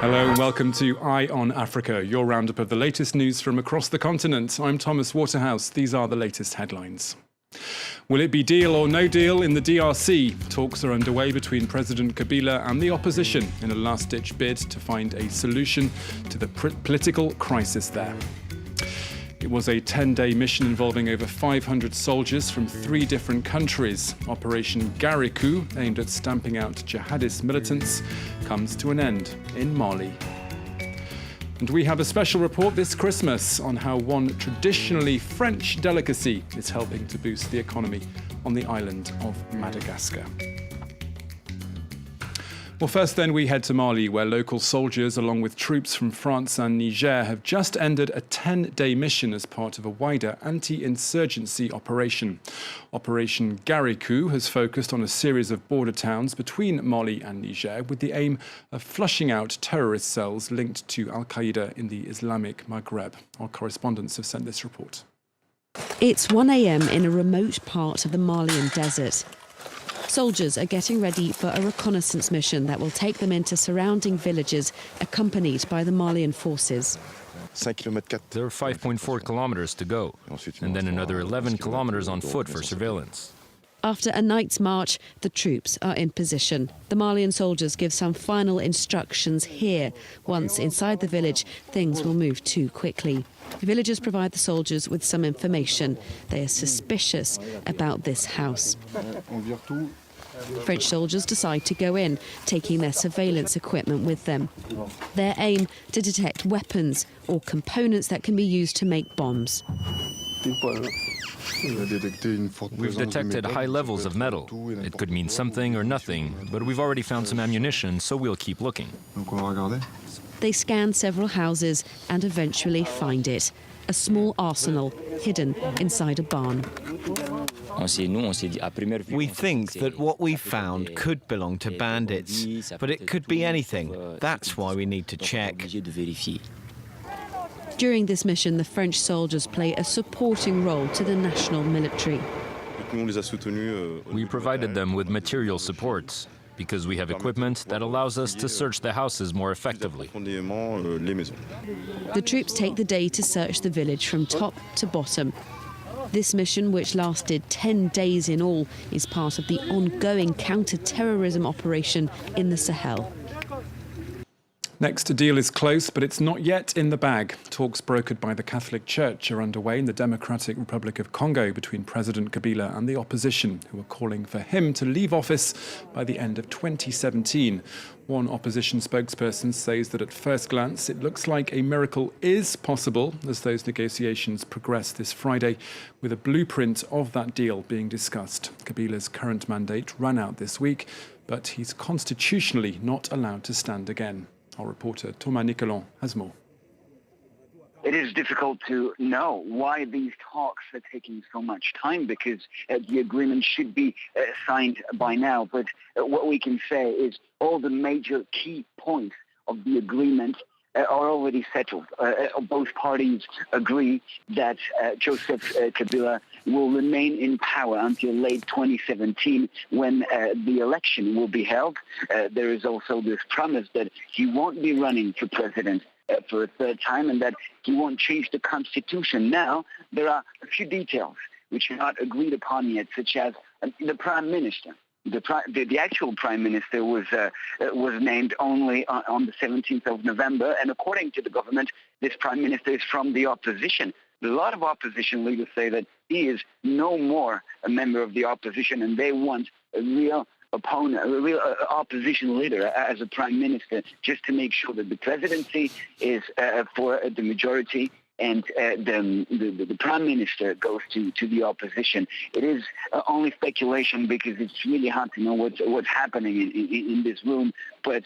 Hello and welcome to Eye on Africa, your roundup of the latest news from across the continent. I'm Thomas Waterhouse. These are the latest headlines. Will it be deal or no deal in the DRC? Talks are underway between President Kabila and the opposition in a last-ditch bid to find a solution to the political crisis there. It was a 10-day mission involving over 500 soldiers from 3 different countries. Operation Garicou, aimed at stamping out jihadist militants, comes to an end in Mali. And we have a special report this Christmas on how one traditionally French delicacy is helping to boost the economy on the island of Madagascar. Well, first then we head to Mali, where local soldiers, along with troops from France and Niger, have just ended a 10-day mission as part of a wider anti-insurgency operation. Operation Garicou has focused on a series of border towns between Mali and Niger with the aim of flushing out terrorist cells linked to Al-Qaeda in the Islamic Maghreb. Our correspondents have sent this report. It's 1 a.m. in a remote part of the Malian desert. Soldiers are getting ready for a reconnaissance mission that will take them into surrounding villages, accompanied by the Malian forces. There are 5.4 kilometers to go, and then another 11 kilometers on foot for surveillance. After a night's march, the troops are in position. The Malian soldiers give some final instructions here. Once inside the village, things will move too quickly. Villagers provide the soldiers with some information. They are suspicious about this house. French soldiers decide to go in, taking their surveillance equipment with them. Their aim to detect weapons or components that can be used to make bombs. We've detected high levels of metal. It could mean something or nothing, but we've already found some ammunition, so we'll keep looking. They scan several houses and eventually find it. A small arsenal hidden inside a barn. We think that what we found could belong to bandits, but it could be anything. That's why we need to check. During this mission, the French soldiers play a supporting role to the national military. We provided them with material support because we have equipment that allows us to search the houses more effectively. The troops take the day to search the village from top to bottom. This mission, which lasted 10 days in all, is part of the ongoing counter-terrorism operation in the Sahel. Next, a deal is close, but it's not yet in the bag. Talks brokered by the Catholic Church are underway in the Democratic Republic of Congo between President Kabila and the opposition, who are calling for him to leave office by the end of 2017. One opposition spokesperson says that at first glance it looks like a miracle is possible as those negotiations progress this Friday, with a blueprint of that deal being discussed. Kabila's current mandate ran out this week, but he's constitutionally not allowed to stand again. Our reporter Thomas Nicolon has more. It is difficult to know why these talks are taking so much time, because the agreement should be signed by now. But what we can say is all the major key points of the agreement are already settled. Both parties agree that Joseph Kabila will remain in power until late 2017, when the election will be held. There is also this promise that he won't be running for president for a third time, and that he won't change the constitution. Now, there are a few details which are not agreed upon yet, such as the prime minister. The actual prime minister was named only on the 17th of November, and according to the government, this prime minister is from the opposition. A lot of opposition leaders say that he is no more a member of the opposition, and they want a real opponent, a real opposition leader as a prime minister, just to make sure that the presidency is for the majority and the prime minister goes to the opposition. It is only speculation, because it's really hard to know what's happening in this room. But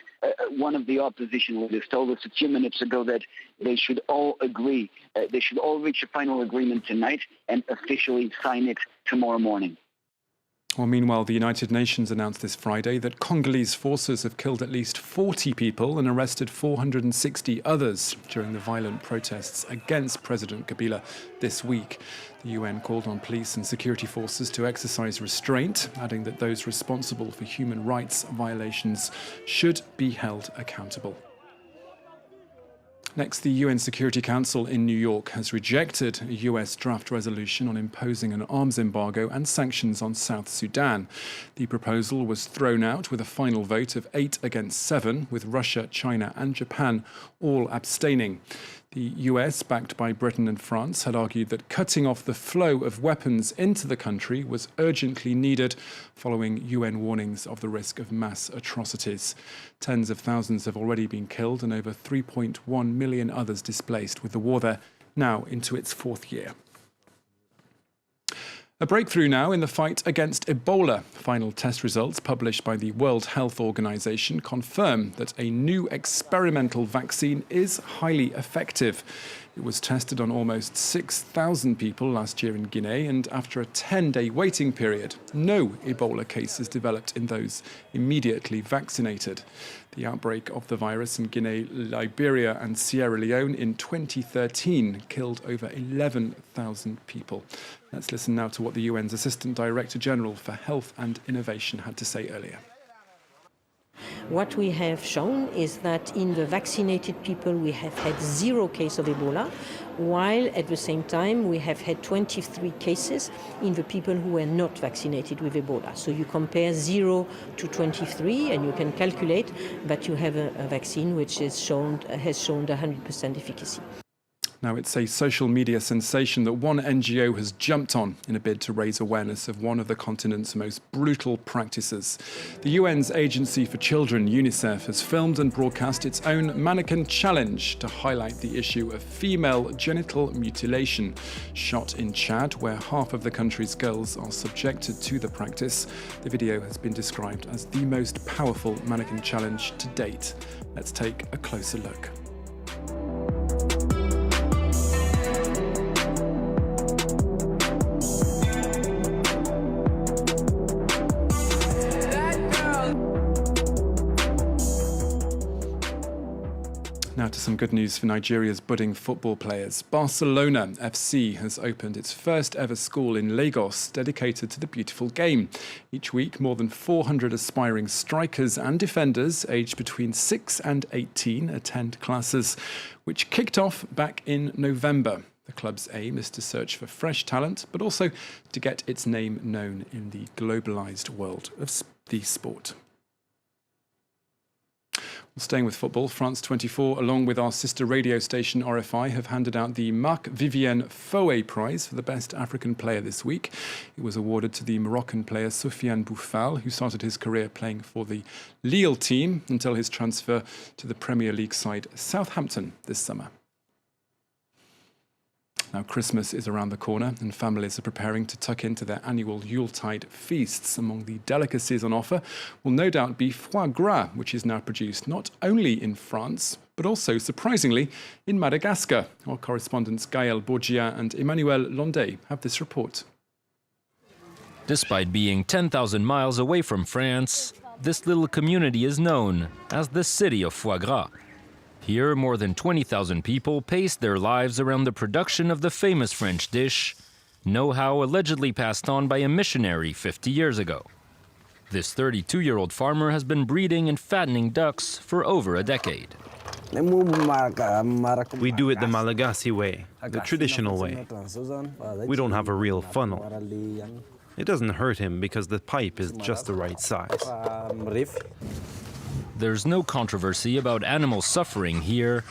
one of the opposition leaders told us a few minutes ago that they should all agree, they should all reach a final agreement tonight and officially sign it tomorrow morning. Well, meanwhile, the United Nations announced this Friday that Congolese forces have killed at least 40 people and arrested 460 others during the violent protests against President Kabila this week. The UN called on police and security forces to exercise restraint, adding that those responsible for human rights violations should be held accountable. Next, the UN Security Council in New York has rejected a US draft resolution on imposing an arms embargo and sanctions on South Sudan. The proposal was thrown out with a final vote of 8 against 7, with Russia, China and Japan all abstaining. The US, backed by Britain and France, had argued that cutting off the flow of weapons into the country was urgently needed following UN warnings of the risk of mass atrocities. Tens of thousands have already been killed and over 3.1 million others displaced, with the war there now into its 4th year. A breakthrough now in the fight against Ebola. Final test results published by the World Health Organization confirm that a new experimental vaccine is highly effective. It was tested on almost 6,000 people last year in Guinea, and after a 10-day waiting period, no Ebola cases developed in those immediately vaccinated. The outbreak of the virus in Guinea, Liberia and Sierra Leone in 2013 killed over 11,000 people. Let's listen now to what the UN's Assistant Director General for Health and Innovation had to say earlier. What we have shown is that in the vaccinated people we have had 0 case of Ebola, while at the same time we have had 23 cases in the people who were not vaccinated with Ebola. So you compare 0 to 23 and you can calculate that you have a vaccine which has shown 100% efficacy. Now, it's a social media sensation that one NGO has jumped on in a bid to raise awareness of one of the continent's most brutal practices. The UN's Agency for Children, UNICEF, has filmed and broadcast its own mannequin challenge to highlight the issue of female genital mutilation. Shot in Chad, where half of the country's girls are subjected to the practice, the video has been described as the most powerful mannequin challenge to date. Let's take a closer look. Now to some good news for Nigeria's budding football players. Barcelona FC has opened its first ever school in Lagos dedicated to the beautiful game. Each week, more than 400 aspiring strikers and defenders aged between 6 and 18 attend classes, which kicked off back in November. The club's aim is to search for fresh talent, but also to get its name known in the globalised world of the sport. Staying with football, France 24, along with our sister radio station RFI, have handed out the Marc-Vivien Foe Prize for the best African player this week. It was awarded to the Moroccan player Sofiane Boufal, who started his career playing for the Lille team until his transfer to the Premier League side Southampton this summer. Now, Christmas is around the corner and families are preparing to tuck into their annual Yuletide feasts. Among the delicacies on offer will no doubt be foie gras, which is now produced not only in France, but also, surprisingly, in Madagascar. Our correspondents Gaël Borgia and Emmanuel Landais have this report. Despite being 10,000 miles away from France, this little community is known as the City of Foie Gras. Here, more than 20,000 people pace their lives around the production of the famous French dish, know-how allegedly passed on by a missionary 50 years ago. This 32-year-old farmer has been breeding and fattening ducks for over a decade. We do it the Malagasy way, the traditional way. We don't have a real funnel. It doesn't hurt him because the pipe is just the right size. There's no controversy about animal suffering here.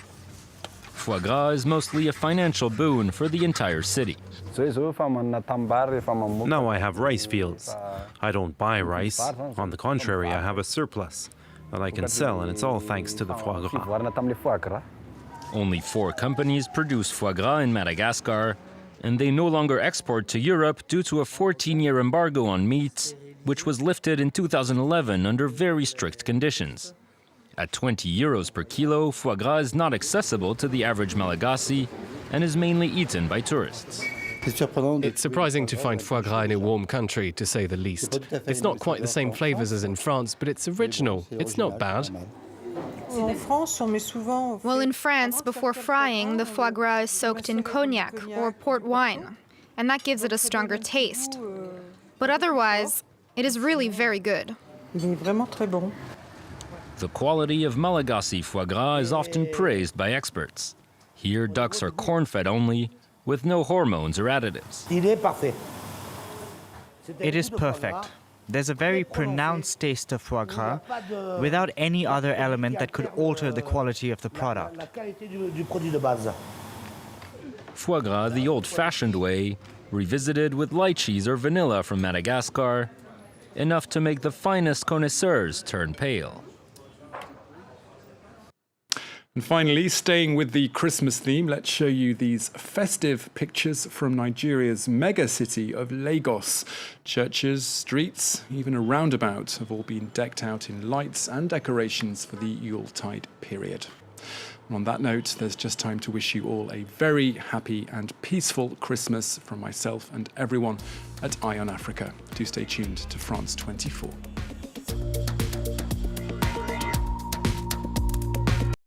Foie gras is mostly a financial boon for the entire city. Now I have rice fields. I don't buy rice. On the contrary, I have a surplus that I can sell, and it's all thanks to the foie gras. Only 4 companies produce foie gras in Madagascar, and they no longer export to Europe due to a 14-year embargo on meat, which was lifted in 2011 under very strict conditions. At 20 euros per kilo, foie gras is not accessible to the average Malagasy and is mainly eaten by tourists. It's surprising to find foie gras in a warm country, to say the least. It's not quite the same flavors as in France, but it's original. It's not bad. Well, in France, before frying, the foie gras is soaked in cognac or port wine, and that gives it a stronger taste. But otherwise, it is really very good. The quality of Malagasy foie gras is often praised by experts. Here, ducks are corn-fed only, with no hormones or additives. It is perfect. There's a very pronounced taste of foie gras without any other element that could alter the quality of the product. Foie gras the old-fashioned way, revisited with lychees or vanilla from Madagascar, enough to make the finest connoisseurs turn pale. And finally, staying with the Christmas theme, let's show you these festive pictures from Nigeria's mega city of Lagos. Churches, streets, even a roundabout have all been decked out in lights and decorations for the Yuletide period. And on that note, there's just time to wish you all a very happy and peaceful Christmas from myself and everyone at Eye on Africa. Do stay tuned to France 24.